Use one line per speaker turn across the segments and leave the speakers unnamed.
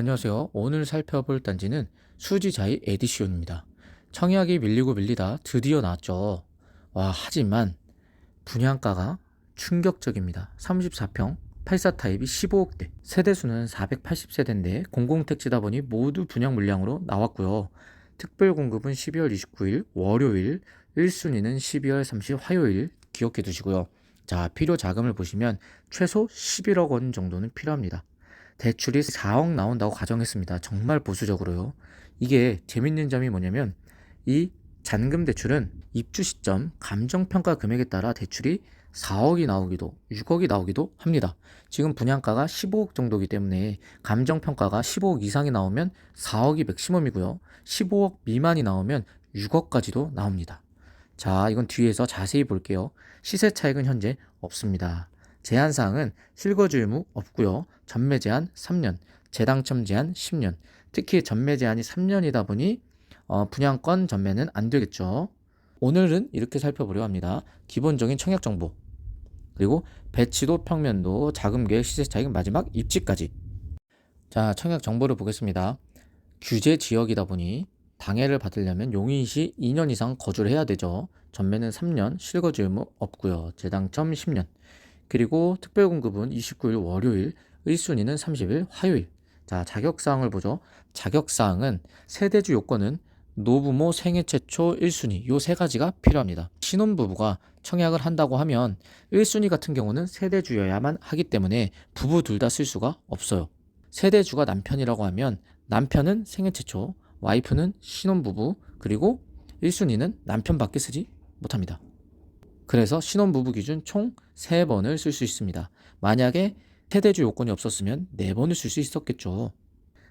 안녕하세요. 오늘 살펴볼 단지는 수지자이 에디시온입니다. 청약이 밀리고 밀리다 드디어 나왔죠. 와, 하지만 분양가가 충격적입니다. 34평 84 타입이 15억대, 세대수는 480세대인데 공공택지다 보니 모두 분양 물량으로 나왔고요. 특별 공급은 12월 29일 월요일, 1순위는 12월 30일 화요일 기억해 두시고요. 자, 필요 자금을 보시면 최소 11억 원 정도는 필요합니다. 대출이 4억 나온다고 가정했습니다. 정말 보수적으로요. 이게 재밌는 점이 뭐냐면 이 잔금 대출은 입주 시점 감정평가 금액에 따라 대출이 4억이 나오기도 6억이 나오기도 합니다. 지금 분양가가 15억 정도이기 때문에 감정평가가 15억 이상이 나오면 4억이 맥시멈이고요. 15억 미만이 나오면 6억까지도 나옵니다. 자, 이건 뒤에서 자세히 볼게요. 시세 차익은 현재 없습니다. 제한사항은 실거주 의무 없고요. 전매 제한 3년, 재당첨 제한 10년. 특히 전매 제한이 3년이다 보니 분양권 전매는 안 되겠죠. 오늘은 이렇게 살펴보려 합니다. 기본적인 청약 정보, 그리고 배치도, 평면도, 자금 계획, 시세 차익, 마지막 입지까지. 자, 청약 정보를 보겠습니다. 규제 지역이다 보니 당해를 받으려면 용인시 2년 이상 거주를 해야 되죠. 전매는 3년, 실거주 의무 없고요. 재당첨 10년. 그리고 특별공급은 29일 월요일, 1순위는 30일 화요일. 자, 자격사항을 보죠. 자격사항은 세대주 요건은 노부모 생애 최초 1순위 요 세 가지가 필요합니다. 신혼부부가 청약을 한다고 하면 1순위 같은 경우는 세대주여야만 하기 때문에 부부 둘 다 쓸 수가 없어요. 세대주가 남편이라고 하면 남편은 생애 최초, 와이프는 신혼부부, 그리고 1순위는 남편밖에 쓰지 못합니다. 그래서 신혼부부 기준 총 3번을 쓸 수 있습니다. 만약에 세대주 요건이 없었으면 4번을 쓸 수 있었겠죠.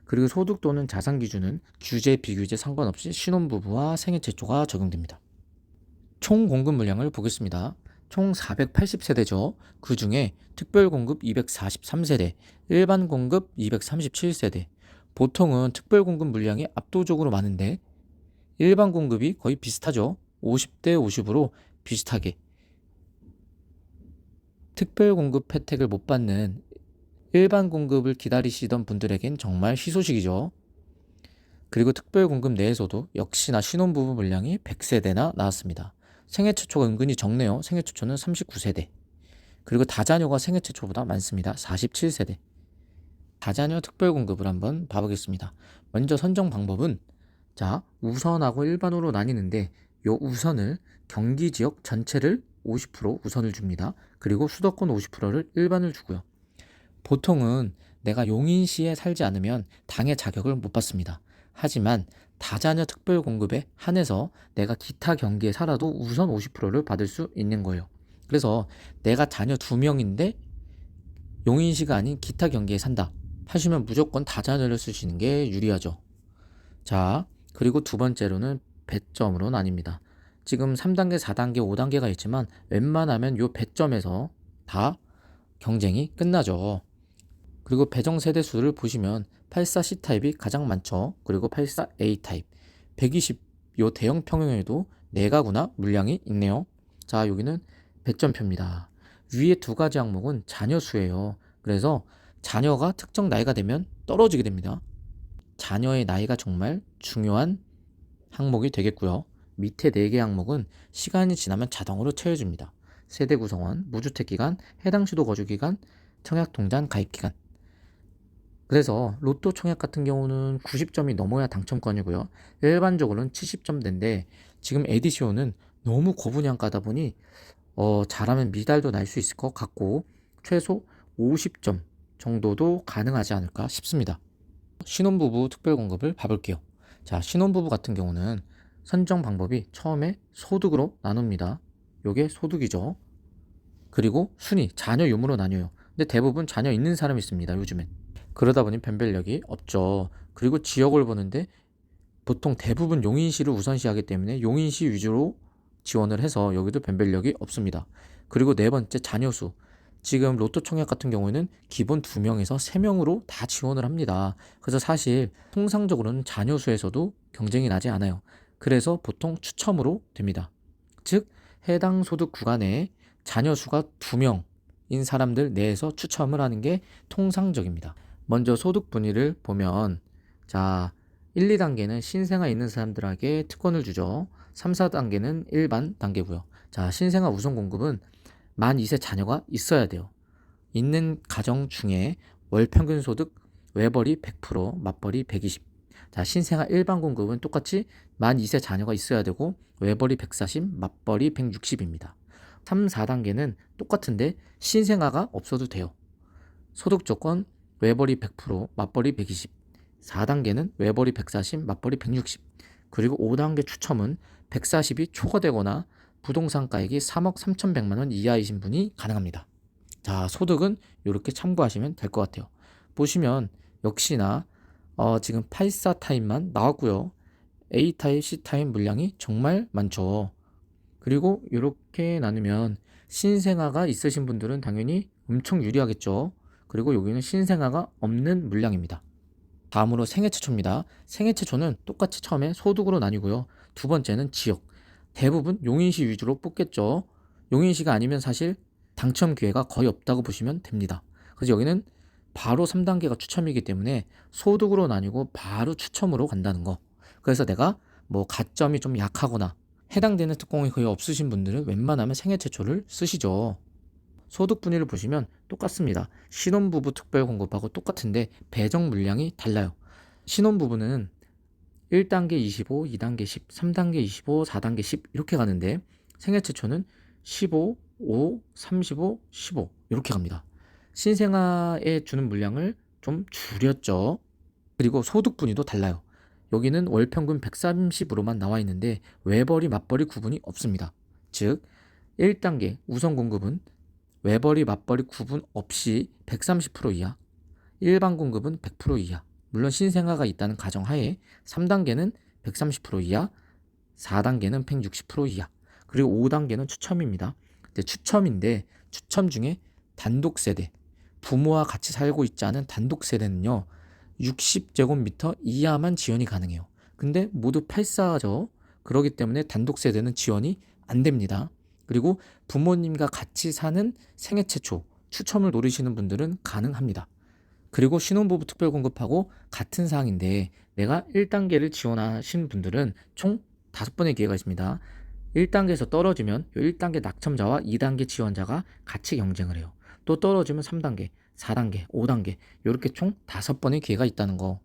그리고 소득 또는 자산 기준은 규제 비규제 상관없이 신혼부부와 생애 최초가 적용됩니다. 총 공급 물량을 보겠습니다. 총 480세대죠. 그 중에 특별 공급 243세대, 일반 공급 237세대. 보통은 특별 공급 물량이 압도적으로 많은데 일반 공급이 거의 비슷하죠. 50대 50으로 비슷하게. 특별 공급 혜택을 못 받는 일반 공급을 기다리시던 분들에겐 정말 희소식이죠. 그리고 특별 공급 내에서도 역시나 신혼부부 물량이 100세대나 나왔습니다. 생애 최초가 은근히 적네요. 생애 최초는 39세대. 그리고 다자녀가 생애 최초보다 많습니다. 47세대. 다자녀 특별 공급을 한번 봐보겠습니다. 먼저 선정 방법은 자, 우선하고 일반으로 나뉘는데 요 우선을 경기 지역 전체를 50% 우선을 줍니다. 그리고 수도권 50%를 일반을 주고요. 보통은 내가 용인시에 살지 않으면 당해 자격을 못 받습니다. 하지만 다자녀 특별 공급에 한해서 내가 기타 경기에 살아도 우선 50%를 받을 수 있는 거예요. 그래서 내가 자녀 2명인데 용인시가 아닌 기타 경기에 산다 하시면 무조건 다자녀를 쓰시는 게 유리하죠. 자, 그리고 두 번째로는 배점으로 나뉩니다. 지금 3단계, 4단계, 5단계가 있지만 웬만하면 요 배점에서 다 경쟁이 끝나죠. 그리고 배정 세대 수를 보시면 84C 타입이 가장 많죠. 그리고 84A 타입, 120 요 대형 평형에도 4가구나 물량이 있네요. 자, 여기는 배점표입니다. 위에 두 가지 항목은 자녀 수예요. 그래서 자녀가 특정 나이가 되면 떨어지게 됩니다. 자녀의 나이가 정말 중요한 항목이 되겠고요. 밑에 4개 항목은 시간이 지나면 자동으로 채워줍니다. 세대 구성원, 무주택 기간, 해당 시도 거주 기간, 청약 통장 가입 기간. 그래서 로또 청약 같은 경우는 90점이 넘어야 당첨권이고요. 일반적으로는 70점대인데 지금 에디시온은 너무 고분양가다 보니 잘하면 미달도 날 수 있을 것 같고 최소 50점 정도도 가능하지 않을까 싶습니다. 신혼부부 특별공급을 봐볼게요. 자, 신혼부부 같은 경우는 선정 방법이 처음에 소득으로 나눕니다. 요게 소득이죠. 그리고 순위, 자녀 유무로 나뉘어요. 근데 대부분 자녀 있는 사람이 있습니다. 요즘엔. 그러다 보니 변별력이 없죠. 그리고 지역을 보는데 보통 대부분 용인시를 우선시하기 때문에 용인시 위주로 지원을 해서 여기도 변별력이 없습니다. 그리고 네 번째 자녀수. 지금 로또 청약 같은 경우에는 기본 2명에서 3명으로 다 지원을 합니다. 그래서 사실 통상적으로는 자녀수에서도 경쟁이 나지 않아요. 그래서 보통 추첨으로 됩니다. 즉 해당 소득 구간에 자녀수가 2명인 사람들 내에서 추첨을 하는 게 통상적입니다. 먼저 소득 분위를 보면 자 1, 2단계는 신생아 있는 사람들에게 특권을 주죠. 3, 4단계는 일반 단계고요. 자 신생아 우선 공급은 만 2세 자녀가 있어야 돼요. 있는 가정 중에 월 평균 소득 외벌이 100%, 맞벌이 120. 자, 신생아 일반 공급은 똑같이 만 2세 자녀가 있어야 되고 외벌이 140, 맞벌이 160입니다. 3, 4단계는 똑같은데 신생아가 없어도 돼요. 소득 조건 외벌이 100%, 맞벌이 120. 4단계는 외벌이 140, 맞벌이 160. 그리고 5단계 추첨은 140이 초과되거나 부동산가액이 3억 3,100만 원 이하이신 분이 가능합니다. 자, 소득은 이렇게 참고하시면 될 것 같아요. 보시면 역시나 지금 84 타입만 나왔고요. A 타입, C 타입 물량이 정말 많죠. 그리고 이렇게 나누면 신생아가 있으신 분들은 당연히 엄청 유리하겠죠. 그리고 여기는 신생아가 없는 물량입니다. 다음으로 생애 최초입니다. 생애 최초는 똑같이 처음에 소득으로 나뉘고요. 두 번째는 지역. 대부분 용인시 위주로 뽑겠죠. 용인시가 아니면 사실 당첨 기회가 거의 없다고 보시면 됩니다. 그래서 여기는 바로 3단계가 추첨이기 때문에 소득으로 나뉘고 바로 추첨으로 간다는 거. 그래서 내가 뭐 가점이 좀 약하거나 해당되는 특공이 거의 없으신 분들은 웬만하면 생애 최초를 쓰시죠. 소득 분위를 보시면 똑같습니다. 신혼부부 특별 공급하고 똑같은데 배정 물량이 달라요. 신혼부부는 1단계 25, 2단계 10, 3단계 25, 4단계 10 이렇게 가는데 생애 최초는 15, 5, 35, 15 이렇게 갑니다. 신생아에 주는 물량을 좀 줄였죠. 그리고 소득 분위도 달라요. 여기는 월 평균 130으로만 나와 있는데 외벌이 맞벌이 구분이 없습니다. 즉 1단계 우선 공급은 외벌이 맞벌이 구분 없이 130% 이하, 일반 공급은 100% 이하, 물론 신생아가 있다는 가정하에 3단계는 130% 이하, 4단계는 160% 이하, 그리고 5단계는 추첨입니다. 추첨인데 추첨 중에 단독 세대, 부모와 같이 살고 있지 않은 단독 세대는요 60제곱미터 이하만 지원이 가능해요. 근데 모두 8사죠. 그렇기 때문에 단독 세대는 지원이 안 됩니다. 그리고 부모님과 같이 사는 생애 최초 추첨을 노리시는 분들은 가능합니다. 그리고 신혼부부 특별 공급하고 같은 사항인데 내가 1단계를 지원하신 분들은 총 5번의 기회가 있습니다. 1단계에서 떨어지면 1단계 낙첨자와 2단계 지원자가 같이 경쟁을 해요. 또 떨어지면 3단계, 4단계, 5단계 이렇게 총 5번의 기회가 있다는 거.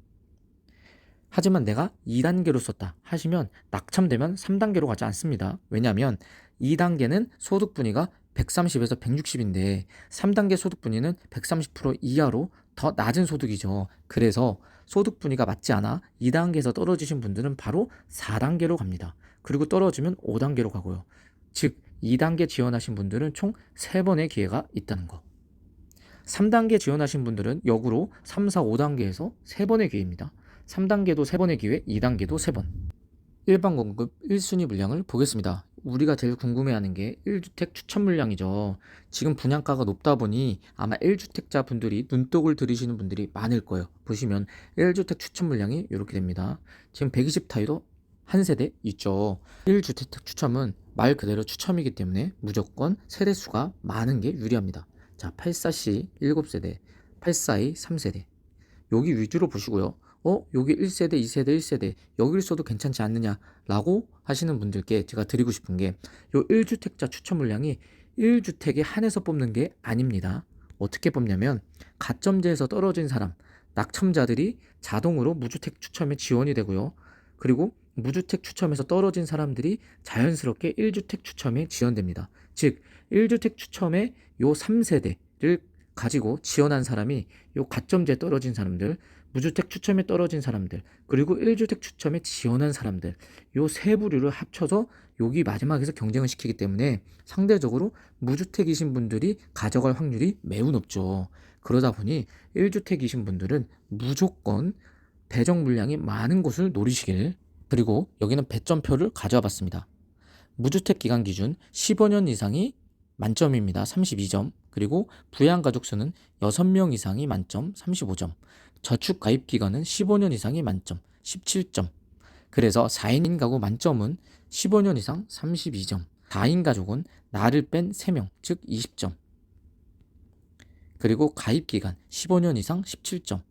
하지만 내가 2단계로 썼다 하시면 낙첨되면 3단계로 가지 않습니다. 왜냐하면 2단계는 소득 분위가 130에서 160인데 3단계 소득 분위는 130% 이하로 더 낮은 소득이죠. 그래서 소득 분위가 맞지 않아 2단계에서 떨어지신 분들은 바로 4단계로 갑니다. 그리고 떨어지면 5단계로 가고요. 즉 2단계 지원하신 분들은 총 3번의 기회가 있다는 거. 3단계 지원하신 분들은 역으로 3, 4, 5단계에서 3번의 기회입니다. 3단계도 3번의 기회, 2단계도 3번. 일반 공급 1순위 물량을 보겠습니다. 우리가 제일 궁금해하는 게 1주택 추천 물량이죠. 지금 분양가가 높다 보니 아마 1주택자 분들이 눈독을 들이시는 분들이 많을 거예요. 보시면 1주택 추천 물량이 이렇게 됩니다. 지금 120타입도 한 세대 있죠. 1주택 추첨은 말 그대로 추첨이기 때문에 무조건 세대수가 많은 게 유리합니다. 자, 84C 7세대, 84A 3세대. 여기 위주로 보시고요. 여기 1세대, 2세대, 1세대 여기를 써도 괜찮지 않느냐라고 하시는 분들께 제가 드리고 싶은 게 요 1주택자 추첨 물량이 1주택에 한해서 뽑는 게 아닙니다. 어떻게 뽑냐면 가점제에서 떨어진 사람, 낙첨자들이 자동으로 무주택 추첨에 지원이 되고요. 그리고 무주택 추첨에서 떨어진 사람들이 자연스럽게 1주택 추첨에 지원됩니다. 즉 1주택 추첨에 요 3세대를 가지고 지원한 사람이 요 가점제에 떨어진 사람들, 무주택 추첨에 떨어진 사람들, 그리고 1주택 추첨에 지원한 사람들, 요 세 부류를 합쳐서 여기 마지막에서 경쟁을 시키기 때문에 상대적으로 무주택이신 분들이 가져갈 확률이 매우 높죠. 그러다 보니 1주택이신 분들은 무조건 배정 물량이 많은 곳을 노리시길. 그리고 여기는 배점표를 가져와 봤습니다. 무주택 기간 기준 15년 이상이 만점입니다. 32점. 그리고 부양 가족 수는 6명 이상이 만점 35점. 저축 가입 기간은 15년 이상이 만점 17점. 그래서 4인 가구 만점은 15년 이상 32점. 4인 가족은 나를 뺀 3명, 즉 20점. 그리고 가입 기간 15년 이상 17점.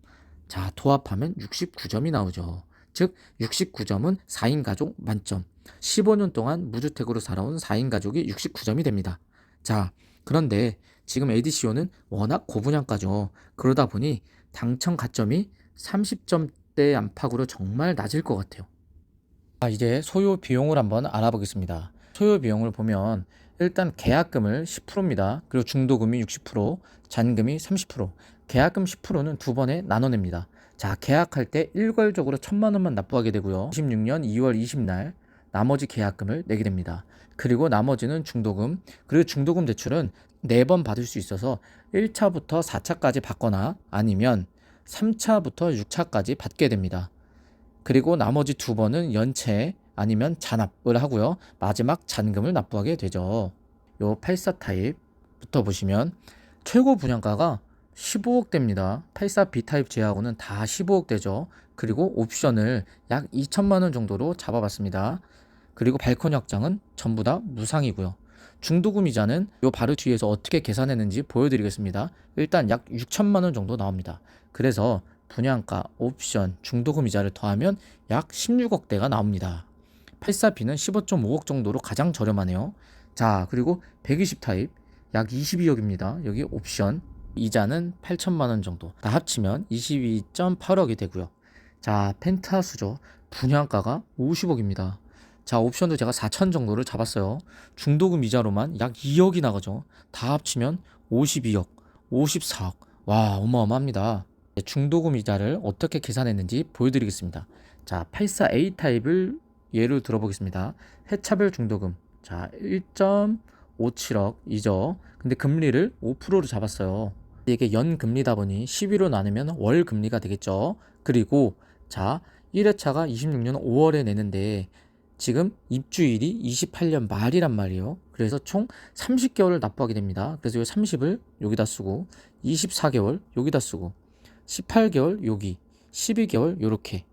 자, 도합하면 69점이 나오죠. 즉 69점은 4인 가족 만점. 15년 동안 무주택으로 살아온 4인 가족이 69점이 됩니다. 자, 그런데 지금 ADCO는 워낙 고분양가죠. 그러다 보니 당첨 가점이 30점대 안팎으로 정말 낮을 것 같아요. 자, 이제 소요 비용을 한번 알아보겠습니다. 소요 비용을 보면 일단 계약금을 10%입니다. 그리고 중도금이 60%, 잔금이 30%. 계약금 10%는 두 번에 나눠냅니다. 자, 계약할 때 일괄적으로 1,000만 원만 납부하게 되고요. 26년 2월 20날 나머지 계약금을 내게 됩니다. 그리고 나머지는 중도금, 그리고 중도금 대출은 4번 받을 수 있어서 1차부터 4차까지 받거나 아니면 3차부터 6차까지 받게 됩니다. 그리고 나머지 2번은 연체 아니면 잔압을 하고요. 마지막 잔금을 납부하게 되죠. 요 84 타입부터 보시면 최고 분양가가 15억 대입니다. 84B 타입 제하고는 다 15억 대죠. 그리고 옵션을 약 2천만 원 정도로 잡아봤습니다. 그리고 발코니 확장은 전부 다 무상이고요. 중도금 이자는 요 바로 뒤에서 어떻게 계산했는지 보여드리겠습니다. 일단 약 6천만 원 정도 나옵니다. 그래서 분양가, 옵션, 중도금 이자를 더하면 약 16억대가 나옵니다. 84B는 15.5억 정도로 가장 저렴하네요. 자, 그리고 120 타입 약 22억입니다. 여기 옵션, 이자는 8천만 원 정도. 다 합치면 22.8억이 되고요. 자, 펜트하우스죠. 분양가가 50억입니다. 자, 옵션도 제가 4천 정도를 잡았어요. 중도금 이자로만 약 2억이 나가죠. 다 합치면 52억, 54억. 와, 어마어마합니다. 중도금 이자를 어떻게 계산했는지 보여드리겠습니다. 자, 84A 타입을 예를 들어보겠습니다. 해차별 중도금. 자, 1.57억이죠. 근데 금리를 5%로 잡았어요. 이게 연금리다 보니 12로 나누면 월금리가 되겠죠. 그리고 자, 1회차가 26년 5월에 내는데 지금 입주일이 28년 말이란 말이에요. 그래서 총 30개월을 납부하게 됩니다. 그래서 이 30을 여기다 쓰고 24개월 여기다 쓰고 18개월 여기 12개월 요렇게,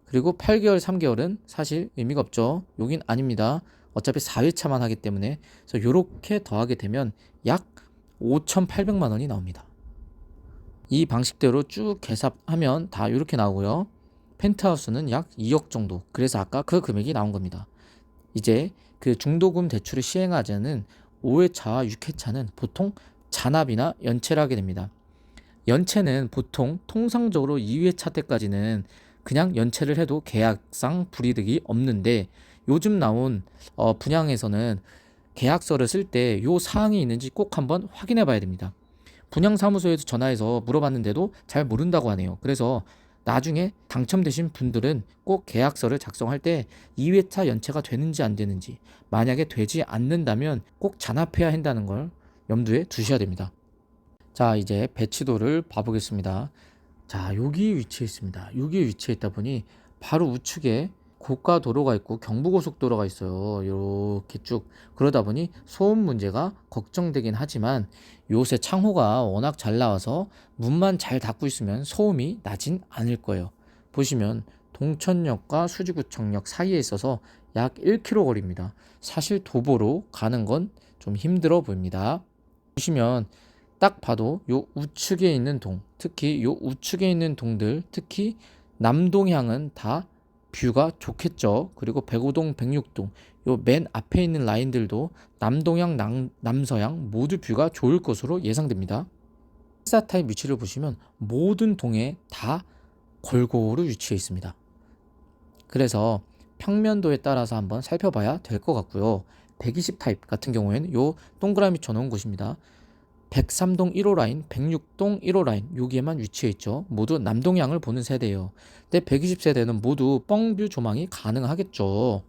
그리고 8개월 3개월은 사실 의미가 없죠. 여긴 아닙니다. 어차피 4회차만 하기 때문에. 그래서 요렇게 더하게 되면 약 5,800만 원이 나옵니다. 이 방식대로 쭉 계산하면 다 이렇게 나오고요. 펜트하우스는 약 2억 정도. 그래서 아까 그 금액이 나온 겁니다. 이제 그 중도금 대출을 시행하자는 5회차와 6회차는 보통 잔압이나 연체를 하게 됩니다. 연체는 보통 통상적으로 2회차 때까지는 그냥 연체를 해도 계약상 불이득이 없는데, 요즘 나온 분양에서는 계약서를 쓸 때 요 사항이 있는지 꼭 한번 확인해 봐야 됩니다. 분양사무소에서 전화해서 물어봤는데도 잘 모른다고 하네요. 그래서 나중에 당첨되신 분들은 꼭 계약서를 작성할 때 2회차 연체가 되는지 안 되는지, 만약에 되지 않는다면 꼭 잔압해야 한다는 걸 염두에 두셔야 됩니다. 자, 이제 배치도를 봐보겠습니다. 자, 여기 위치해 있습니다. 여기 위치해 있다 보니 바로 우측에 고가 도로가 있고 경부고속도로가 있어요. 이렇게 쭉. 그러다 보니 소음 문제가 걱정되긴 하지만 요새 창호가 워낙 잘 나와서 문만 잘 닫고 있으면 소음이 나진 않을 거예요. 보시면 동천역과 수지구청역 사이에 있어서 약 1km 거리입니다. 사실 도보로 가는 건 좀 힘들어 보입니다. 보시면 딱 봐도 요 우측에 있는 동, 특히 요 우측에 있는 동들, 특히 남동향은 다 뷰가 좋겠죠. 그리고 105동, 106동, 요 맨 앞에 있는 라인들도 남동향, 남서향 모두 뷰가 좋을 것으로 예상됩니다. 14타입 위치를 보시면 모든 동에 다 골고루 위치해 있습니다. 그래서 평면도에 따라서 한번 살펴봐야 될 것 같고요. 120 타입 같은 경우에는 요 동그라미 쳐놓은 곳입니다. 103동 1호 라인, 106동 1호 라인 여기에만 위치해 있죠. 모두 남동향을 보는 세대예요. 근데 120세대는 모두 뻥뷰 조망이 가능하겠죠.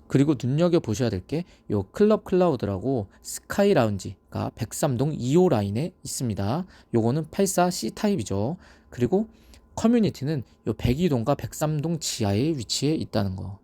그리고 눈여겨보셔야 될 게 요 클럽 클라우드라고 스카이 라운지가 103동 2호 라인에 있습니다. 요거는 84C 타입이죠. 그리고 커뮤니티는 요 102동과 103동 지하에 위치해 있다는 거.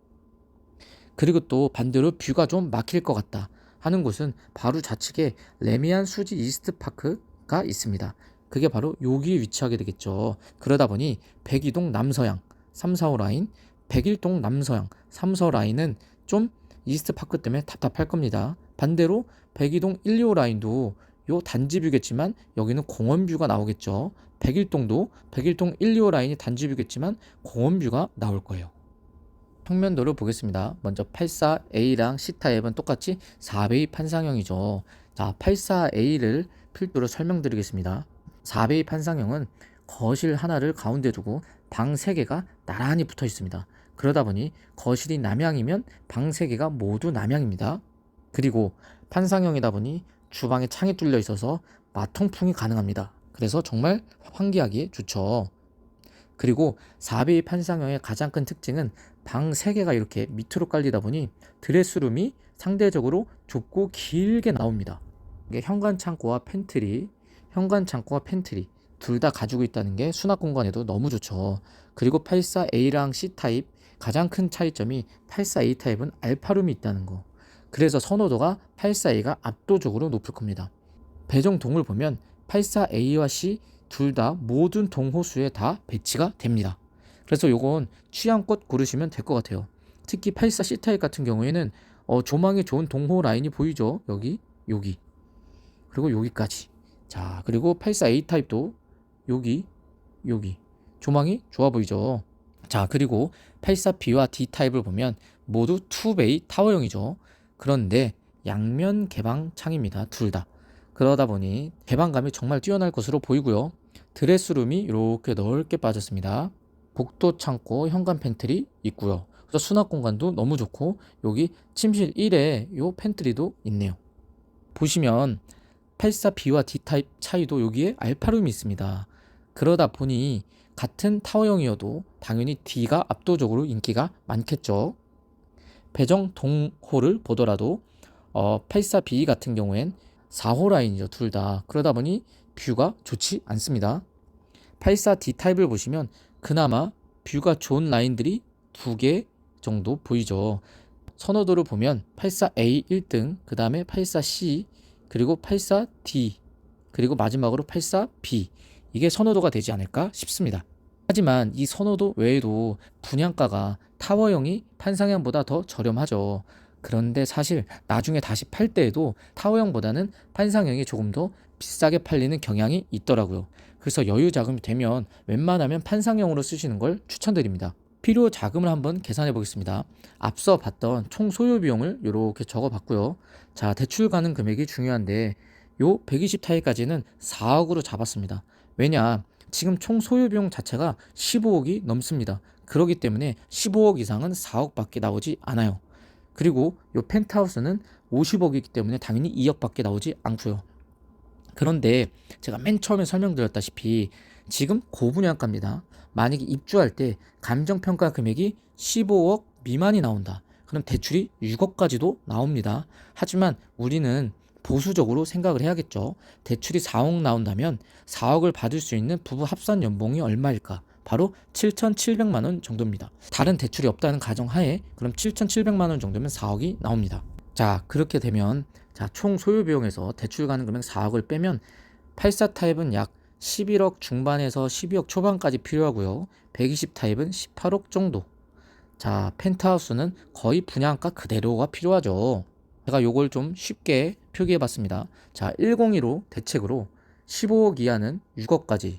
그리고 또 반대로 뷰가 좀 막힐 것 같다 하는 곳은 바로 좌측에 레미안 수지 이스트 파크가 있습니다. 그게 바로 여기 위치하게 되겠죠. 그러다 보니 102동 남서향 3, 4호 라인, 101동 남서향 3, 4호 라인은 좀 이스트 파크 때문에 답답할 겁니다. 반대로 102동 1, 2호 라인도 요 단지뷰겠지만 여기는 공원뷰가 나오겠죠. 백일동도 백일동 1, 2호 라인이 단지뷰겠지만 공원뷰가 나올 거예요. 평면도를 보겠습니다. 먼저 84A랑 C타입은 똑같이 4베이 판상형이죠. 자, 84A를 필두로 설명드리겠습니다. 4베이 판상형은 거실 하나를 가운데 두고 방 3개가 나란히 붙어 있습니다. 그러다 보니 거실이 남향이면 방 3개가 모두 남향입니다. 그리고 판상형이다 보니 주방에 창이 뚫려 있어서 마통풍이 가능합니다. 그래서 정말 환기하기에 좋죠. 그리고 4베이 판상형의 가장 큰 특징은 방 3개가 이렇게 밑으로 깔리다 보니 드레스룸이 상대적으로 좁고 길게 나옵니다. 이게 현관 창고와 팬트리 둘 다 가지고 있다는 게 수납 공간에도 너무 좋죠. 그리고 84A랑 C타입 가장 큰 차이점이 84A 타입은 알파룸이 있다는 거. 그래서 선호도가 84A가 압도적으로 높을 겁니다. 배정동을 보면 84A와 C 둘 다 모든 동호수에 다 배치가 됩니다. 그래서 요건 취향껏 고르시면 될 것 같아요. 특히 84C 타입 같은 경우에는 조망이 좋은 동호 라인이 보이죠. 여기 그리고 여기까지. 자, 그리고 84A 타입도 여기 조망이 좋아 보이죠. 자, 그리고 84B와 D 타입을 보면 모두 2베이 타워형이죠. 그런데 양면 개방 창입니다. 둘 다. 그러다 보니 개방감이 정말 뛰어날 것으로 보이고요. 드레스룸이 이렇게 넓게 빠졌습니다. 복도 창고, 현관 팬트리 있고요. 그래서 수납 공간도 너무 좋고 여기 침실 1에 요 팬트리도 있네요. 보시면 84B와 D타입 차이도 여기에 알파룸이 있습니다. 그러다 보니 같은 타워형이어도 당연히 D가 압도적으로 인기가 많겠죠. 배정 동호를 보더라도 84B 같은 경우엔 4호 라인이죠. 둘 다. 그러다 보니 뷰가 좋지 않습니다. 84D 타입을 보시면 그나마 뷰가 좋은 라인들이 2개 정도 보이죠. 선호도를 보면 84A 1등, 그 다음에 84C, 그리고 84D, 그리고 마지막으로 84B. 이게 선호도가 되지 않을까 싶습니다. 하지만 이 선호도 외에도 분양가가 타워형이 판상형보다 더 저렴하죠. 그런데 사실 나중에 다시 팔 때에도 타워형보다는 판상형이 조금 더 비싸게 팔리는 경향이 있더라고요. 그래서 여유 자금이 되면 웬만하면 판상형으로 쓰시는 걸 추천드립니다. 필요 자금을 한번 계산해 보겠습니다. 앞서 봤던 총 소요 비용을 이렇게 적어 봤고요. 자, 대출 가능 금액이 중요한데 요 120 타입까지는 4억으로 잡았습니다. 왜냐? 지금 총 소요 비용 자체가 15억이 넘습니다. 그렇기 때문에 15억 이상은 4억밖에 나오지 않아요. 그리고 요 펜트하우스는 50억이기 때문에 당연히 2억밖에 나오지 않고요. 그런데 제가 맨 처음에 설명드렸다시피 지금 고분양가입니다. 만약에 입주할 때 감정평가 금액이 15억 미만이 나온다. 그럼 대출이 6억까지도 나옵니다. 하지만 우리는 보수적으로 생각을 해야겠죠. 대출이 4억 나온다면 4억을 받을 수 있는 부부 합산 연봉이 얼마일까? 바로 7,700만 원 정도입니다. 다른 대출이 없다는 가정하에 그럼 7,700만 원 정도면 4억이 나옵니다. 자, 그렇게 되면 총 소요 비용에서 대출 가능 금액 4억을 빼면 84 타입은 약 11억 중반에서 12억 초반까지 필요하고요. 120 타입은 18억 정도. 자, 펜트하우스는 거의 분양가 그대로가 필요하죠. 제가 요걸 좀 쉽게 표기해 봤습니다. 자, 102로 대책으로 15억 이하는 6억까지,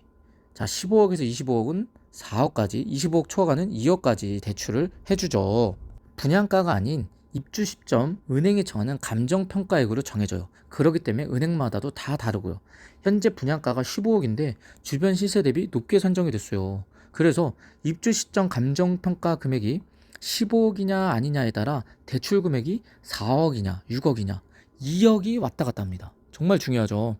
자, 15억에서 25억은 4억까지, 25억 초과는 2억까지 대출을 해주죠. 분양가가 아닌 입주 시점 은행이 정하는 감정평가액으로 정해져요. 그렇기 때문에 은행마다도 다 다르고요. 현재 분양가가 15억인데 주변 시세 대비 높게 산정이 됐어요. 그래서 입주 시점 감정평가 금액이 15억이냐 아니냐에 따라 대출 금액이 4억이냐 6억이냐 2억이 왔다 갔다 합니다. 정말 중요하죠.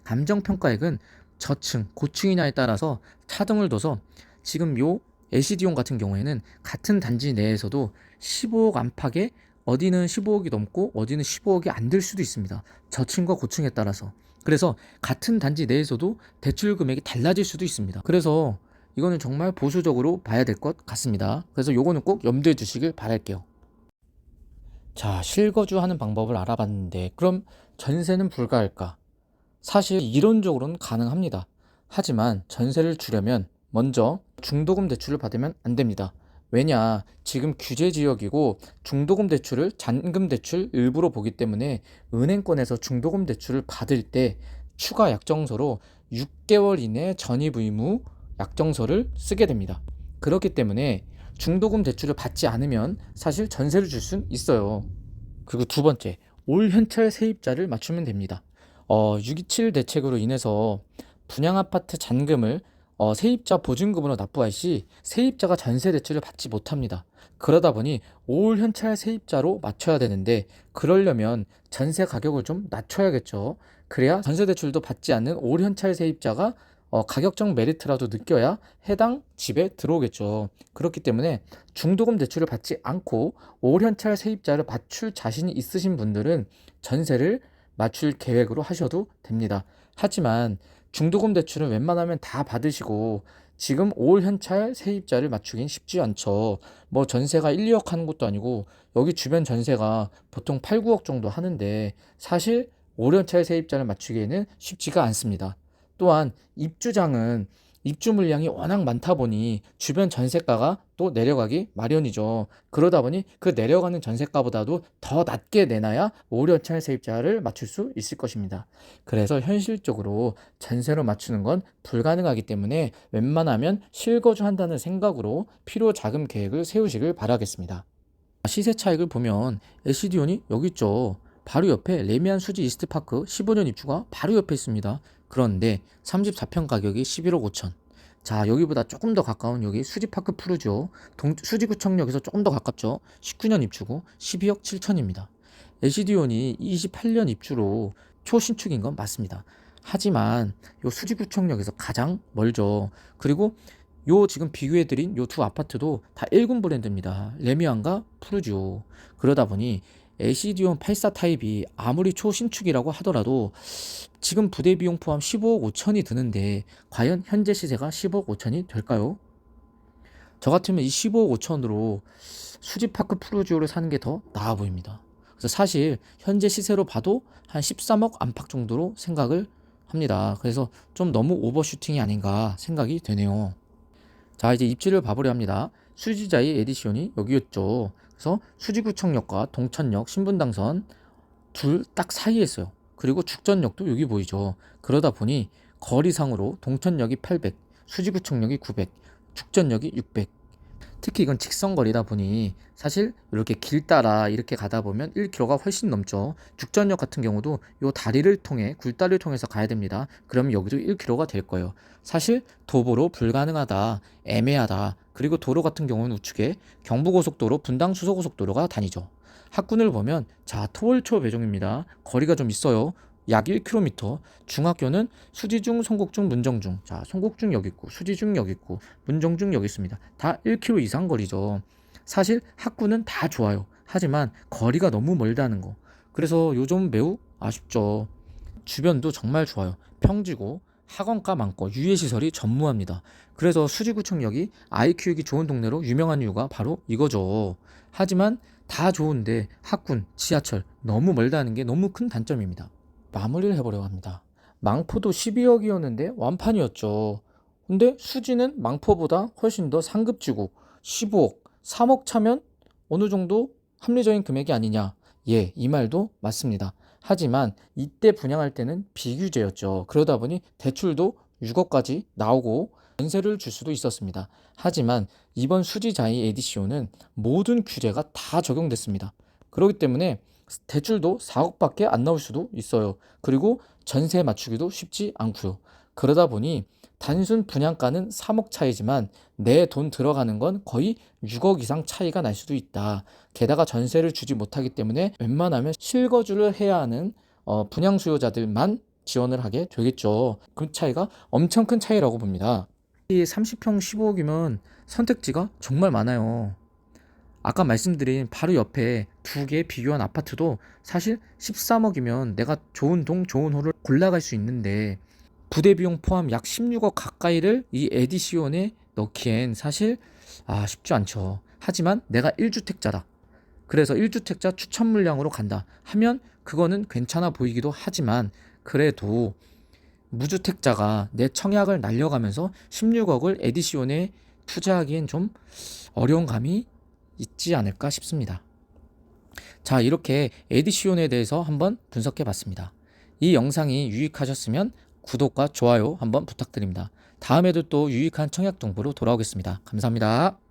감정평가액은 저층 고층이냐에 따라서 차등을 둬서 지금 요 LCD용 같은 경우에는 같은 단지 내에서도 15억 안팎에 어디는 15억이 넘고 어디는 15억이 안 될 수도 있습니다. 저층과 고층에 따라서. 그래서 같은 단지 내에서도 대출 금액이 달라질 수도 있습니다. 그래서 이거는 정말 보수적으로 봐야 될 것 같습니다. 그래서 요거는 꼭 염두에 두시길 바랄게요. 자, 실거주하는 방법을 알아봤는데 그럼 전세는 불가할까? 사실 이론적으로는 가능합니다. 하지만 전세를 주려면 먼저 중도금 대출을 받으면 안 됩니다. 왜냐, 지금 규제 지역이고 중도금 대출을 잔금 대출 일부로 보기 때문에 은행권에서 중도금 대출을 받을 때 추가 약정서로 6개월 이내 전입 의무 약정서를 쓰게 됩니다. 그렇기 때문에 중도금 대출을 받지 않으면 사실 전세를 줄 수는 있어요. 그리고 두 번째, 올 현찰 세입자를 맞추면 됩니다. 627 대책으로 인해서 분양아파트 잔금을 세입자 보증금으로 납부할 시 세입자가 전세 대출을 받지 못합니다. 그러다 보니 올 현찰 세입자로 맞춰야 되는데, 그러려면 전세 가격을 좀 낮춰야겠죠. 그래야 전세 대출도 받지 않는 올 현찰 세입자가 가격적 메리트라도 느껴야 해당 집에 들어오겠죠. 그렇기 때문에 중도금 대출을 받지 않고 올 현찰 세입자를 맞출 자신이 있으신 분들은 전세를 맞출 계획으로 하셔도 됩니다. 하지만 중도금 대출은 웬만하면 다 받으시고 지금 올 현찰 세입자를 맞추긴 쉽지 않죠. 뭐 전세가 1, 2억 하는 것도 아니고 여기 주변 전세가 보통 8, 9억 정도 하는데 사실 올 현찰 세입자를 맞추기에는 쉽지가 않습니다. 또한 입주장은 입주 물량이 워낙 많다 보니 주변 전세가가 또 내려가기 마련이죠. 그러다 보니 그 내려가는 전세가보다도 더 낮게 내놔야 오려차의 세입자를 맞출 수 있을 것입니다. 그래서 현실적으로 전세로 맞추는 건 불가능하기 때문에 웬만하면 실거주 한다는 생각으로 필요 자금 계획을 세우시길 바라겠습니다. 시세 차익을 보면 LCD온이 여기 있죠. 바로 옆에 레미안 수지 이스트파크 15년 입주가 바로 옆에 있습니다. 그런데 34평 가격이 11억 5천. 자, 여기보다 조금 더 가까운 여기 수지파크 푸르죠. 수지구청역에서 조금 더 가깝죠. 19년 입주고 12억 7천입니다. LCD온이 28년 입주로 초신축인 건 맞습니다. 하지만 요 수지구청역에서 가장 멀죠. 그리고 요 지금 비교해드린 요 두 아파트도 다 1군 브랜드입니다. 레미안과 푸르지오. 그러다 보니 LCD온 84 타입이 아무리 초신축이라고 하더라도 지금 부대 비용 포함 15억 5천이 드는데 과연 현재 시세가 15억 5천이 될까요? 저 같으면 이 15억 5천으로 수지파크 푸르지오를 사는 게 더 나아 보입니다. 그래서 사실 현재 시세로 봐도 한 13억 안팎 정도로 생각을 합니다. 그래서 좀 너무 오버슈팅이 아닌가 생각이 되네요. 자, 이제 입지를 봐보려 합니다. 수지자의 에디시온이 여기였죠. 그래서 수지구청역과 동천역, 신분당선 둘 딱 사이에 있어요. 그리고 죽전역도 여기 보이죠. 그러다 보니 거리상으로 동천역이 800, 수지구청역이 900, 죽전역이 600. 특히 이건 직선거리다 보니 사실 이렇게 길 따라 이렇게 가다 보면 1km가 훨씬 넘죠. 죽전역 같은 경우도 이 다리를 통해 굴다리를 통해서 가야 됩니다. 그러면 여기도 1km가 될 거예요. 사실 도보로 불가능하다, 애매하다. 그리고 도로 같은 경우는 우측에 경부고속도로, 분당수서고속도로가 다니죠. 학군을 보면 자, 토월초 배종입니다. 거리가 좀 있어요. 약 1km. 중학교는 수지중, 송곡중, 문정중. 자, 송곡중 여기 있고 수지중 여기 있고 문정중 여기 있습니다. 다 1km 이상 거리죠. 사실 학군은 다 좋아요. 하지만 거리가 너무 멀다는 거. 그래서 요즘 매우 아쉽죠. 주변도 정말 좋아요. 평지고 학원가 많고 유해시설이 전무합니다. 그래서 수지구청역이 아이 키우기 좋은 동네로 유명한 이유가 바로 이거죠. 하지만 다 좋은데 학군, 지하철 너무 멀다는 게 너무 큰 단점입니다. 마무리를 해보려고 합니다. 망포도 12억이었는데 완판이었죠. 근데 수지는 망포보다 훨씬 더 상급지고 15억, 3억 차면 어느 정도 합리적인 금액이 아니냐. 예, 이 말도 맞습니다. 하지만 이때 분양할 때는 비규제였죠. 그러다 보니 대출도 6억까지 나오고 전세를 줄 수도 있었습니다. 하지만 이번 수지자이 에디시온은 모든 규제가 다 적용됐습니다. 그렇기 때문에 대출도 4억밖에 안 나올 수도 있어요. 그리고 전세 맞추기도 쉽지 않고요. 그러다 보니 단순 분양가는 3억 차이지만 내 돈 들어가는 건 거의 6억 이상 차이가 날 수도 있다. 게다가 전세를 주지 못하기 때문에 웬만하면 실거주를 해야 하는 분양 수요자들만 지원을 하게 되겠죠. 그 차이가 엄청 큰 차이라고 봅니다. 이 30평 15억이면 선택지가 정말 많아요. 아까 말씀드린 바로 옆에 두 개 비교한 아파트도 사실 13억이면 내가 좋은 동, 좋은 호를 골라갈 수 있는데 부대 비용 포함 약 16억 가까이를 이 에디시온에 넣기엔 사실 쉽지 않죠. 하지만 내가 1주택자다. 그래서 1주택자 추천 물량으로 간다 하면 그거는 괜찮아 보이기도 하지만 그래도 무주택자가 내 청약을 날려가면서 16억을 에디시온에 투자하기엔 좀 어려운 감이 있지 않을까 싶습니다. 자, 이렇게 에디시온에 대해서 한번 분석해 봤습니다. 이 영상이 유익하셨으면 구독과 좋아요 한번 부탁드립니다. 다음에도 또 유익한 청약 정보로 돌아오겠습니다. 감사합니다.